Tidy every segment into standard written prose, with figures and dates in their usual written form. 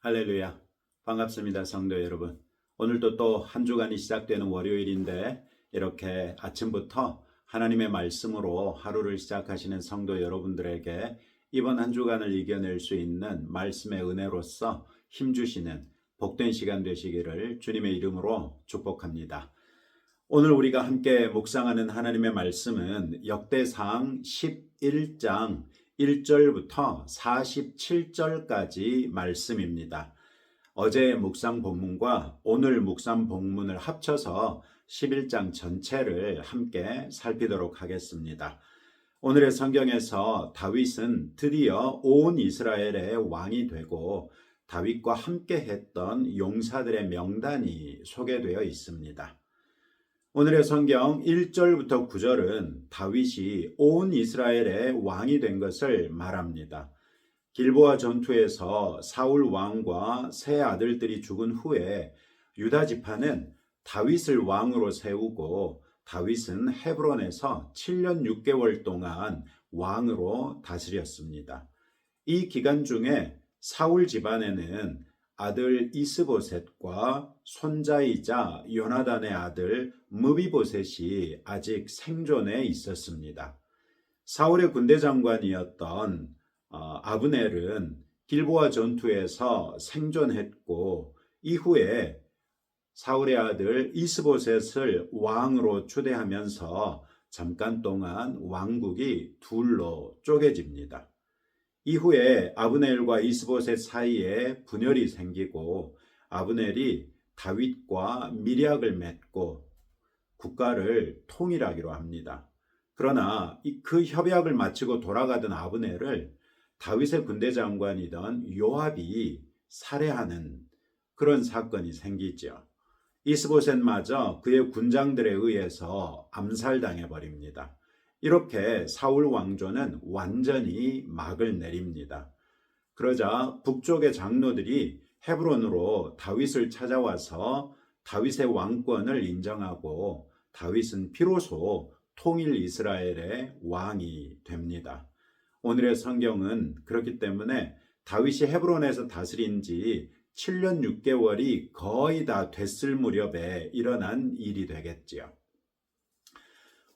할렐루야. 반갑습니다, 성도 여러분. 오늘도 또 한 주간이 시작되는 월요일인데 이렇게 아침부터 하나님의 말씀으로 하루를 시작하시는 성도 여러분들에게 이번 한 주간을 이겨낼 수 있는 말씀의 은혜로서 힘주시는 복된 시간 되시기를 주님의 이름으로 축복합니다. 오늘 우리가 함께 묵상하는 하나님의 말씀은 역대상 11장 1절부터 47절까지 말씀입니다. 어제 묵상 본문과 오늘 묵상 본문을 합쳐서 11장 전체를 함께 살피도록 하겠습니다. 오늘의 성경에서 다윗은 드디어 온 이스라엘의 왕이 되고 다윗과 함께 했던 용사들의 명단이 소개되어 있습니다. 오늘의 성경 1절부터 9절은 다윗이 온 이스라엘의 왕이 된 것을 말합니다. 길보아 전투에서 사울 왕과 세 아들들이 죽은 후에 유다 지파는 다윗을 왕으로 세우고 다윗은 헤브론에서 7년 6개월 동안 왕으로 다스렸습니다. 이 기간 중에 사울 집안에는 아들 이스보셋과 손자이자 요나단의 아들 무비보셋이 아직 생존해 있었습니다. 사울의 군대 장관이었던 아브넬은 길보아 전투에서 생존했고 이후에 사울의 아들 이스보셋을 왕으로 추대하면서 잠깐 동안 왕국이 둘로 쪼개집니다. 이후에 아브넬과 이스보셋 사이에 분열이 생기고 아브넬이 다윗과 밀약을 맺고 국가를 통일하기로 합니다. 그러나 그 협약을 마치고 돌아가던 아브넬을 다윗의 군대 장관이던 요압이 살해하는 그런 사건이 생기죠. 이스보셋마저 그의 군장들에 의해서 암살당해 버립니다. 이렇게 사울 왕조는 완전히 막을 내립니다. 그러자 북쪽의 장로들이 헤브론으로 다윗을 찾아와서 다윗의 왕권을 인정하고 다윗은 비로소 통일 이스라엘의 왕이 됩니다. 오늘의 성경은 그렇기 때문에 다윗이 헤브론에서 다스린 지 7년 6개월이 거의 다 됐을 무렵에 일어난 일이 되겠지요.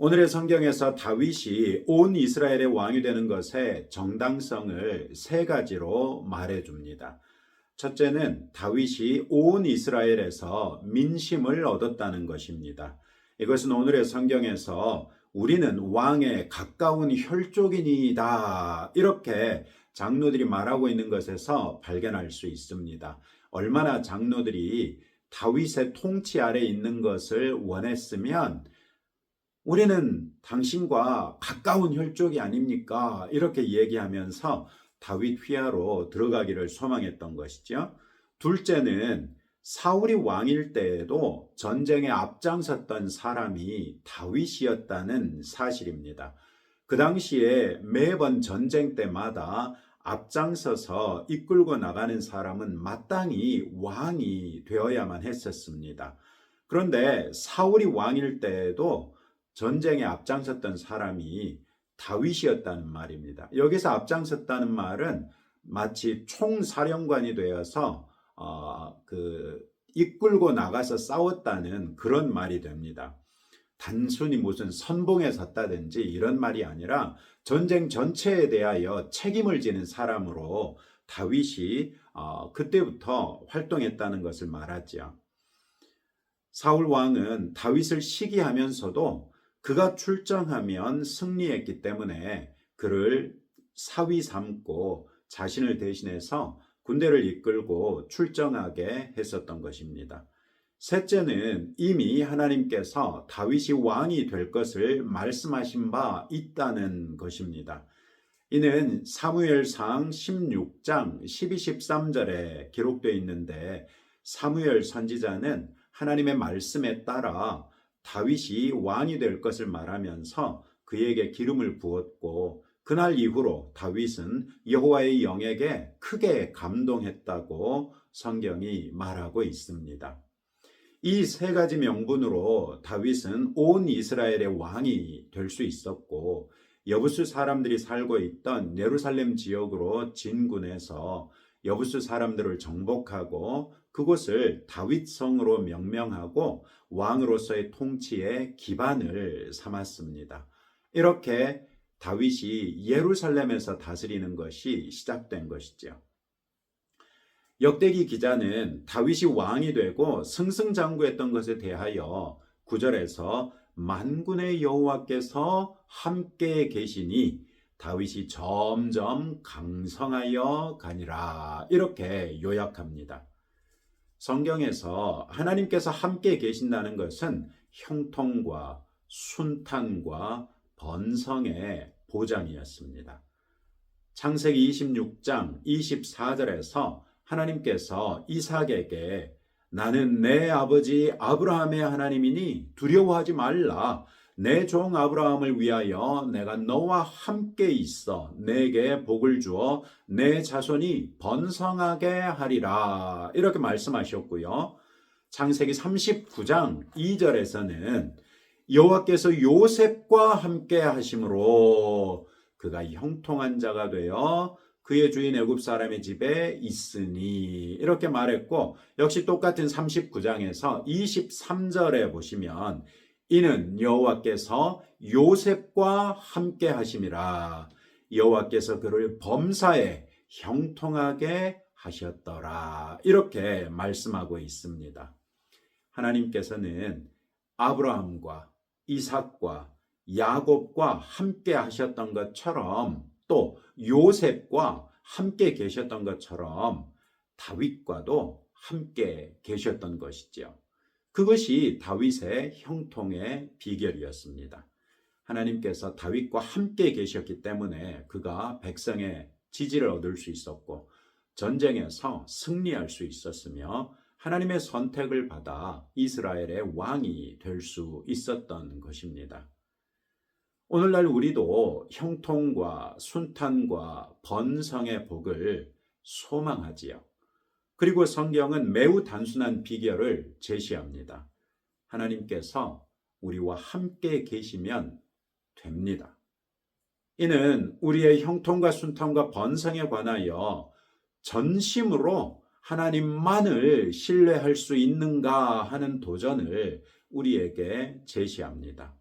오늘의 성경에서 다윗이 온 이스라엘의 왕이 되는 것의 정당성을 세 가지로 말해줍니다. 첫째는 다윗이 온 이스라엘에서 민심을 얻었다는 것입니다. 이것은 오늘의 성경에서 우리는 왕에 가까운 혈족이니이다 이렇게 장로들이 말하고 있는 것에서 발견할 수 있습니다. 얼마나 장로들이 다윗의 통치 아래 있는 것을 원했으면 우리는 당신과 가까운 혈족이 아닙니까? 이렇게 얘기하면서 다윗 휘하로 들어가기를 소망했던 것이죠. 둘째는 사울이 왕일 때에도 전쟁에 앞장섰던 사람이 다윗이었다는 사실입니다. 그 당시에 매번 전쟁 때마다 앞장서서 이끌고 나가는 사람은 마땅히 왕이 되어야만 했었습니다. 그런데 사울이 왕일 때에도 전쟁에 앞장섰던 사람이 다윗이었다는 말입니다. 여기서 앞장섰다는 말은 마치 총사령관이 되어서 이끌고 나가서 싸웠다는 그런 말이 됩니다. 단순히 무슨 선봉에 섰다든지 이런 말이 아니라 전쟁 전체에 대하여 책임을 지는 사람으로 다윗이 그때부터 활동했다는 것을 말하죠. 사울 왕은 다윗을 시기하면서도 그가 출정하면 승리했기 때문에 그를 사위 삼고 자신을 대신해서 군대를 이끌고 출정하게 했었던 것입니다. 셋째는 이미 하나님께서 다윗이 왕이 될 것을 말씀하신 바 있다는 것입니다. 이는 사무엘상 16장 12, 13절에 기록되어 있는데 사무엘 선지자는 하나님의 말씀에 따라 다윗이 왕이 될 것을 말하면서 그에게 기름을 부었고 그날 이후로 다윗은 여호와의 영에게 크게 감동했다고 성경이 말하고 있습니다. 이 세 가지 명분으로 다윗은 온 이스라엘의 왕이 될 수 있었고 여부수 사람들이 살고 있던 예루살렘 지역으로 진군해서 여부스 사람들을 정복하고 그곳을 다윗성으로 명명하고 왕으로서의 통치의 기반을 삼았습니다. 이렇게 다윗이 예루살렘에서 다스리는 것이 시작된 것이죠. 역대기 기자는 다윗이 왕이 되고 승승장구했던 것에 대하여 9절에서 만군의 여호와께서 함께 계시니 다윗이 점점 강성하여 가니라 이렇게 요약합니다. 성경에서 하나님께서 함께 계신다는 것은 형통과 순탄과 번성의 보장이었습니다. 창세기 26장 24절에서 하나님께서 이삭에게 나는 내 아버지 아브라함의 하나님이니 두려워하지 말라. 내 종 아브라함을 위하여 내가 너와 함께 있어 내게 복을 주어 내 자손이 번성하게 하리라. 이렇게 말씀하셨고요. 창세기 39장 2절에서는 여호와께서 요셉과 함께 하심으로 그가 형통한 자가 되어 그의 주인 애굽 사람의 집에 있으니 이렇게 말했고, 역시 똑같은 39장에서 23절에 보시면 이는 여호와께서 요셉과 함께 하심이라. 여호와께서 그를 범사에 형통하게 하셨더라. 이렇게 말씀하고 있습니다. 하나님께서는 아브라함과 이삭과 야곱과 함께 하셨던 것처럼 또 요셉과 함께 계셨던 것처럼 다윗과도 함께 계셨던 것이죠. 그것이 다윗의 형통의 비결이었습니다. 하나님께서 다윗과 함께 계셨기 때문에 그가 백성의 지지를 얻을 수 있었고 전쟁에서 승리할 수 있었으며 하나님의 선택을 받아 이스라엘의 왕이 될 수 있었던 것입니다. 오늘날 우리도 형통과 순탄과 번성의 복을 소망하지요. 그리고 성경은 매우 단순한 비결을 제시합니다. 하나님께서 우리와 함께 계시면 됩니다. 이는 우리의 형통과 순탄과 번성에 관하여 전심으로 하나님만을 신뢰할 수 있는가 하는 도전을 우리에게 제시합니다.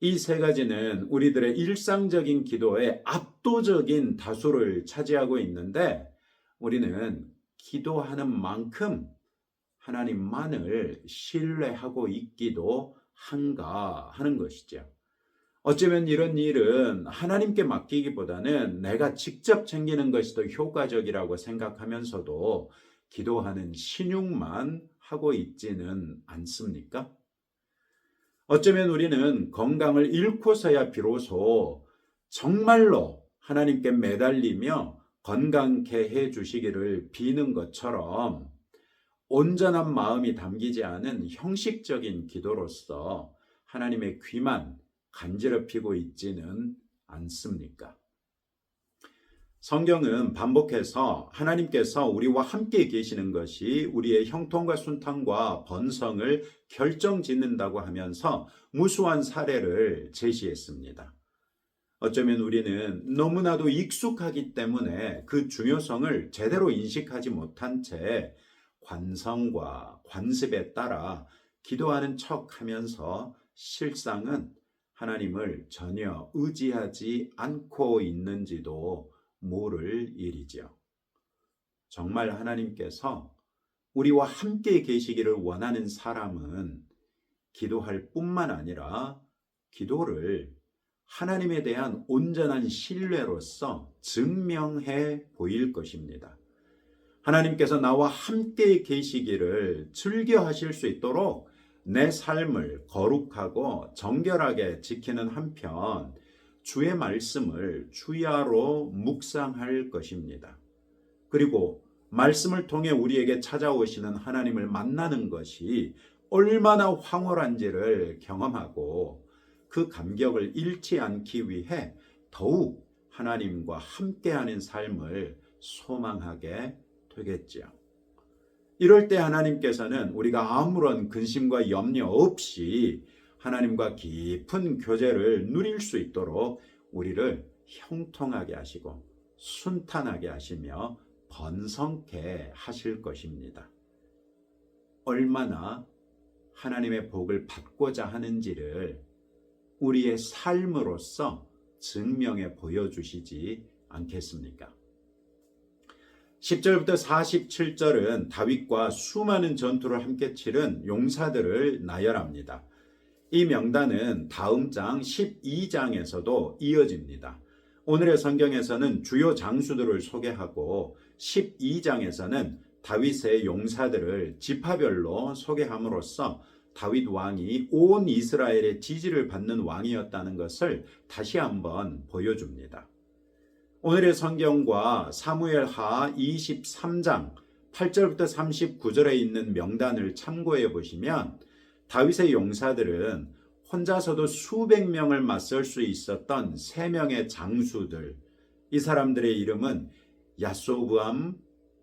이 세 가지는 우리들의 일상적인 기도의 압도적인 다수를 차지하고 있는데 우리는 기도하는 만큼 하나님만을 신뢰하고 있기도 한가 하는 것이죠. 어쩌면 이런 일은 하나님께 맡기기보다는 내가 직접 챙기는 것이 더 효과적이라고 생각하면서도 기도하는 신용만 하고 있지는 않습니까? 어쩌면 우리는 건강을 잃고서야 비로소 정말로 하나님께 매달리며 건강케 해 주시기를 비는 것처럼 온전한 마음이 담기지 않은 형식적인 기도로서 하나님의 귀만 간지럽히고 있지는 않습니까? 성경은 반복해서 하나님께서 우리와 함께 계시는 것이 우리의 형통과 순탄과 번성을 결정짓는다고 하면서 무수한 사례를 제시했습니다. 어쩌면 우리는 너무나도 익숙하기 때문에 그 중요성을 제대로 인식하지 못한 채 관성과 관습에 따라 기도하는 척하면서 실상은 하나님을 전혀 의지하지 않고 있는지도 모를 일이죠. 정말 하나님께서 우리와 함께 계시기를 원하는 사람은 기도할 뿐만 아니라 기도를 하나님에 대한 온전한 신뢰로서 증명해 보일 것입니다. 하나님께서 나와 함께 계시기를 즐겨 하실 수 있도록 내 삶을 거룩하고 정결하게 지키는 한편 주의 말씀을 주야로 묵상할 것입니다. 그리고 말씀을 통해 우리에게 찾아오시는 하나님을 만나는 것이 얼마나 황홀한지를 경험하고 그 감격을 잃지 않기 위해 더욱 하나님과 함께하는 삶을 소망하게 되겠죠. 이럴 때 하나님께서는 우리가 아무런 근심과 염려 없이 하나님과 깊은 교제를 누릴 수 있도록 우리를 형통하게 하시고 순탄하게 하시며 번성케 하실 것입니다. 얼마나 하나님의 복을 받고자 하는지를 우리의 삶으로서 증명해 보여주시지 않겠습니까? 10절부터 47절은 다윗과 수많은 전투를 함께 치른 용사들을 나열합니다. 이 명단은 다음 장 12장에서도 이어집니다. 오늘의 성경에서는 주요 장수들을 소개하고 12장에서는 다윗의 용사들을 지파별로 소개함으로써 다윗 왕이 온 이스라엘의 지지를 받는 왕이었다는 것을 다시 한번 보여줍니다. 오늘의 성경과 사무엘하 23장 8절부터 39절에 있는 명단을 참고해 보시면 다윗의 용사들은 혼자서도 수백 명을 맞설 수 있었던 3명의 장수들, 이 사람들의 이름은 야소브암,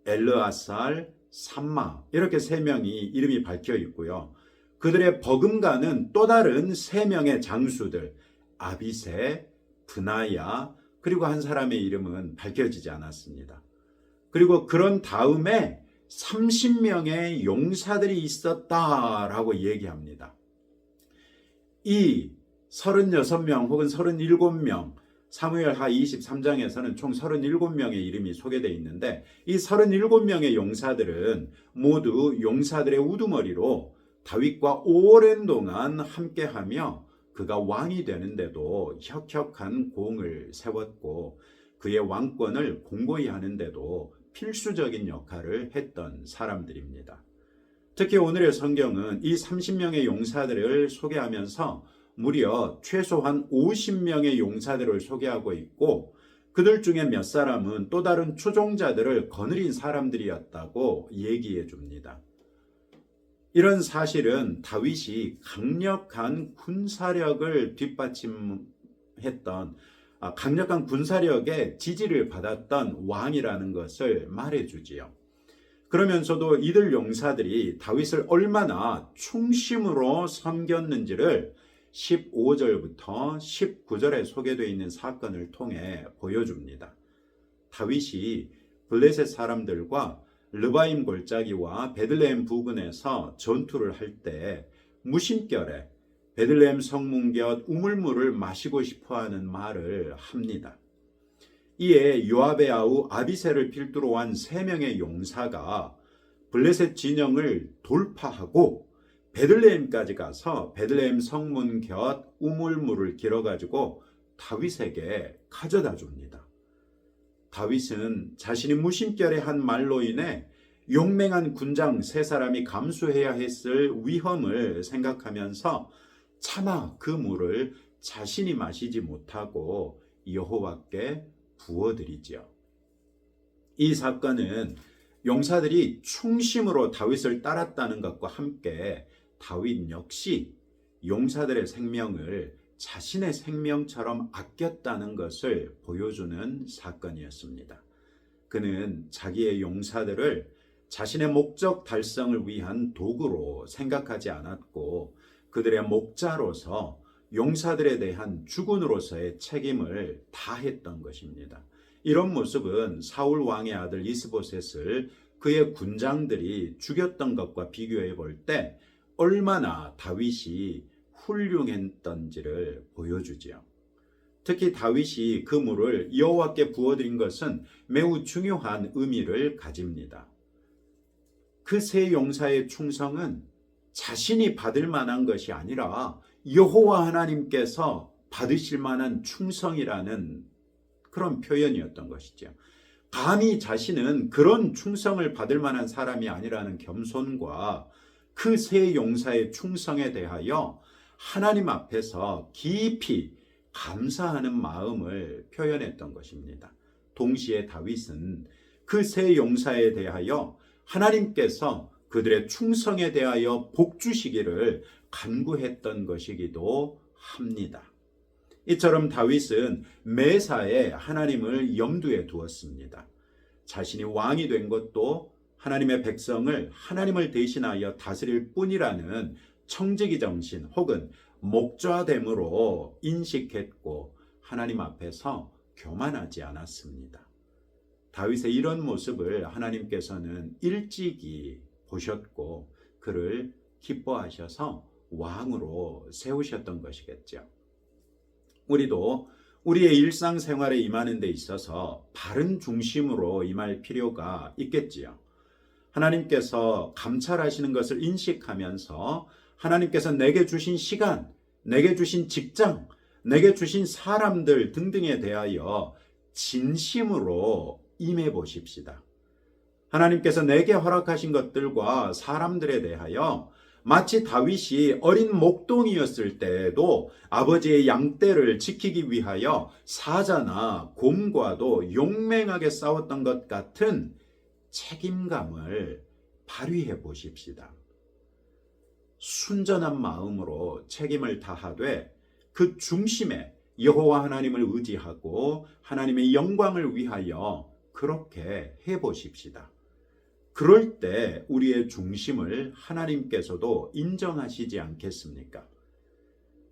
엘르아살, 삼마, 이렇게 3명이 이름이 밝혀 있고요. 그들의 버금가는 또 다른 3명의 장수들, 아비새, 브나야, 그리고 한 사람의 이름은 밝혀지지 않았습니다. 그리고 그런 다음에 30명의 용사들이 있었다라고 얘기합니다. 이 36명 혹은 37명, 사무엘하 23장에서는 총 37명의 이름이 소개되어 있는데 이 37명의 용사들은 모두 용사들의 우두머리로 다윗과 오랜 동안 함께하며 그가 왕이 되는데도 혁혁한 공을 세웠고 그의 왕권을 공고히 하는데도 필수적인 역할을 했던 사람들입니다. 특히 오늘의 성경은 이 30명의 용사들을 소개하면서 무려 최소한 50명의 용사들을 소개하고 있고 그들 중에 몇 사람은 또 다른 추종자들을 거느린 사람들이었다고 얘기해 줍니다. 이런 사실은 다윗이 강력한 군사력을 뒷받침했던 강력한 군사력의 지지를 받았던 왕이라는 것을 말해주지요. 그러면서도 이들 용사들이 다윗을 얼마나 충심으로 섬겼는지를 15절부터 19절에 소개되어 있는 사건을 통해 보여줍니다. 다윗이 블레셋 사람들과 르바임 골짜기와 베들레헴 부근에서 전투를 할 때 무심결에 베들레헴 성문 곁 우물물을 마시고 싶어하는 말을 합니다. 이에 요압의 아우 아비새를 필두로 한 3명의 용사가 블레셋 진영을 돌파하고 베들레헴까지 가서 베들레헴 성문 곁 우물물을 길어가지고 다윗에게 가져다 줍니다. 다윗은 자신이 무심결에 한 말로 인해 용맹한 군장 3사람이 감수해야 했을 위험을 생각하면서 차마 그 물을 자신이 마시지 못하고 여호와께 부어드리지요. 이 사건은 용사들이 충심으로 다윗을 따랐다는 것과 함께 다윗 역시 용사들의 생명을 자신의 생명처럼 아꼈다는 것을 보여주는 사건이었습니다. 그는 자기의 용사들을 자신의 목적 달성을 위한 도구로 생각하지 않았고 그들의 목자로서 용사들에 대한 주군으로서의 책임을 다했던 것입니다. 이런 모습은 사울 왕의 아들 이스보셋을 그의 군장들이 죽였던 것과 비교해 볼 때 얼마나 다윗이 훌륭했던지를 보여주지요. 특히 다윗이 그 물을 여호와께 부어드린 것은 매우 중요한 의미를 가집니다. 그 3 용사의 충성은 자신이 받을 만한 것이 아니라 여호와 하나님께서 받으실 만한 충성이라는 그런 표현이었던 것이죠. 감히 자신은 그런 충성을 받을 만한 사람이 아니라는 겸손과 그 3 용사의 충성에 대하여 하나님 앞에서 깊이 감사하는 마음을 표현했던 것입니다. 동시에 다윗은 그 3 용사에 대하여 하나님께서 그들의 충성에 대하여 복 주시기를 간구했던 것이기도 합니다. 이처럼 다윗은 매사에 하나님을 염두에 두었습니다. 자신이 왕이 된 것도 하나님의 백성을 하나님을 대신하여 다스릴 뿐이라는 청지기 정신 혹은 목좌됨으로 인식했고 하나님 앞에서 교만하지 않았습니다. 다윗의 이런 모습을 하나님께서는 일찍이 보셨고 그를 기뻐하셔서 왕으로 세우셨던 것이겠죠. 우리도 우리의 일상생활에 임하는 데 있어서 바른 중심으로 임할 필요가 있겠지요. 하나님께서 감찰하시는 것을 인식하면서 하나님께서 내게 주신 시간, 내게 주신 직장, 내게 주신 사람들 등등에 대하여 진심으로 임해 보십시다. 하나님께서 내게 허락하신 것들과 사람들에 대하여 마치 다윗이 어린 목동이었을 때에도 아버지의 양떼를 지키기 위하여 사자나 곰과도 용맹하게 싸웠던 것 같은 책임감을 발휘해 보십시다. 순전한 마음으로 책임을 다하되 그 중심에 여호와 하나님을 의지하고 하나님의 영광을 위하여 그렇게 해 보십시다. 그럴 때 우리의 중심을 하나님께서도 인정하시지 않겠습니까?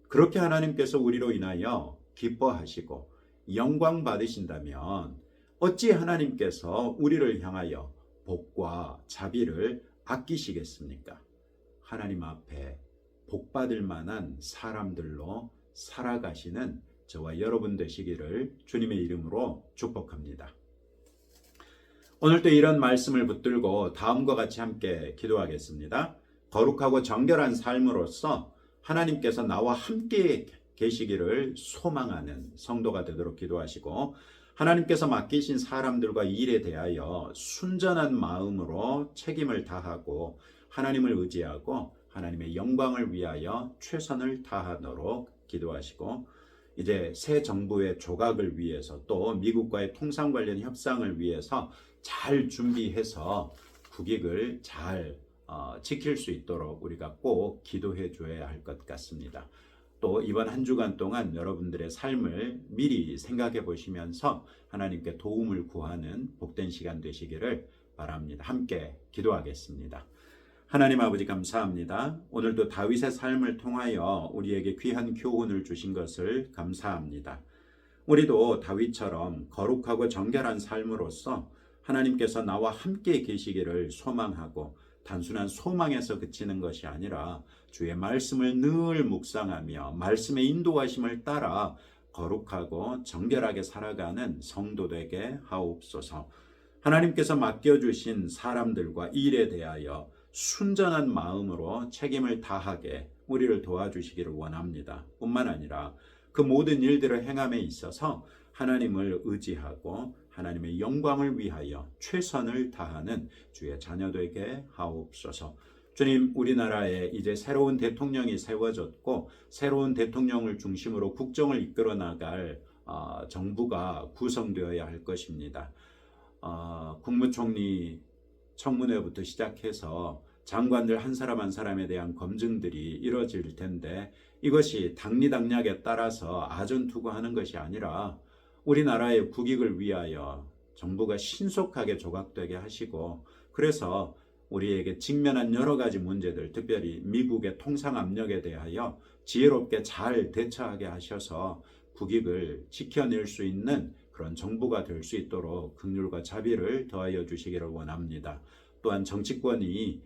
그렇게 하나님께서 우리로 인하여 기뻐하시고 영광 받으신다면 어찌 하나님께서 우리를 향하여 복과 자비를 아끼시겠습니까? 하나님 앞에 복 받을 만한 사람들로 살아가시는 저와 여러분 되시기를 주님의 이름으로 축복합니다. 오늘도 이런 말씀을 붙들고 다음과 같이 함께 기도하겠습니다. 거룩하고 정결한 삶으로서 하나님께서 나와 함께 계시기를 소망하는 성도가 되도록 기도하시고 하나님께서 맡기신 사람들과 일에 대하여 순전한 마음으로 책임을 다하고 하나님을 의지하고 하나님의 영광을 위하여 최선을 다하도록 기도하시고 이제 새 정부의 조각을 위해서 또 미국과의 통상 관련 협상을 위해서 잘 준비해서 국익을 잘 지킬 수 있도록 우리가 꼭 기도해 줘야 할 것 같습니다. 또 이번 한 주간 동안 여러분들의 삶을 미리 생각해 보시면서 하나님께 도움을 구하는 복된 시간 되시기를 바랍니다. 함께 기도하겠습니다. 하나님 아버지 감사합니다. 오늘도 다윗의 삶을 통하여 우리에게 귀한 교훈을 주신 것을 감사합니다. 우리도 다윗처럼 거룩하고 정결한 삶으로서 하나님께서 나와 함께 계시기를 소망하고 단순한 소망에서 그치는 것이 아니라 주의 말씀을 늘 묵상하며 말씀의 인도하심을 따라 거룩하고 정결하게 살아가는 성도 되게 하옵소서. 하나님께서 맡겨주신 사람들과 일에 대하여 순전한 마음으로 책임을 다하게 우리를 도와주시기를 원합니다. 뿐만 아니라 그 모든 일들을 행함에 있어서 하나님을 의지하고 하나님의 영광을 위하여 최선을 다하는 주의 자녀되게 하옵소서. 주님, 우리나라에 이제 새로운 대통령이 세워졌고 새로운 대통령을 중심으로 국정을 이끌어 나갈 정부가 구성되어야 할 것입니다. 국무총리 청문회부터 시작해서 장관들 한 사람 한 사람에 대한 검증들이 이루어질 텐데 이것이 당리당략에 따라서 아전투고하는 것이 아니라 우리나라의 국익을 위하여 정부가 신속하게 조각되게 하시고 그래서 우리에게 직면한 여러 가지 문제들, 특별히 미국의 통상 압력에 대하여 지혜롭게 잘 대처하게 하셔서 국익을 지켜낼 수 있는 그런 정부가 될 수 있도록 긍휼과 자비를 더하여 주시기를 원합니다. 또한 정치권이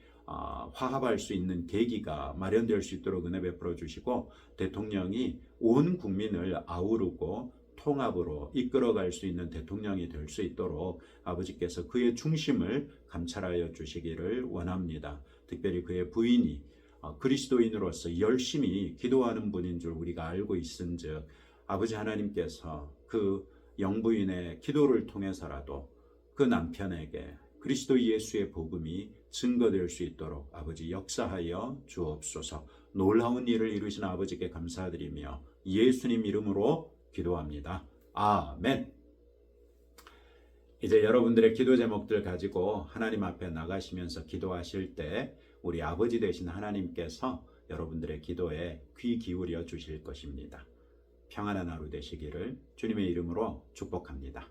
화합할 수 있는 계기가 마련될 수 있도록 은혜 베풀어 주시고 대통령이 온 국민을 아우르고 통합으로 이끌어갈 수 있는 대통령이 될 수 있도록 아버지께서 그의 중심을 감찰하여 주시기를 원합니다. 특별히 그의 부인이 그리스도인으로서 열심히 기도하는 분인 줄 우리가 알고 있은즉 아버지 하나님께서 그 영부인의 기도를 통해서라도 그 남편에게 그리스도 예수의 복음이 증거될 수 있도록 아버지 역사하여 주옵소서. 놀라운 일을 이루신 아버지께 감사드리며 예수님 이름으로 기도합니다. 아멘. 이제 여러분들의 기도 제목들 가지고 하나님 앞에 나가시면서 기도하실 때 우리 아버지 되신 하나님께서 여러분들의 기도에 귀 기울여 주실 것입니다. 평안한 하루 되시기를 주님의 이름으로 축복합니다.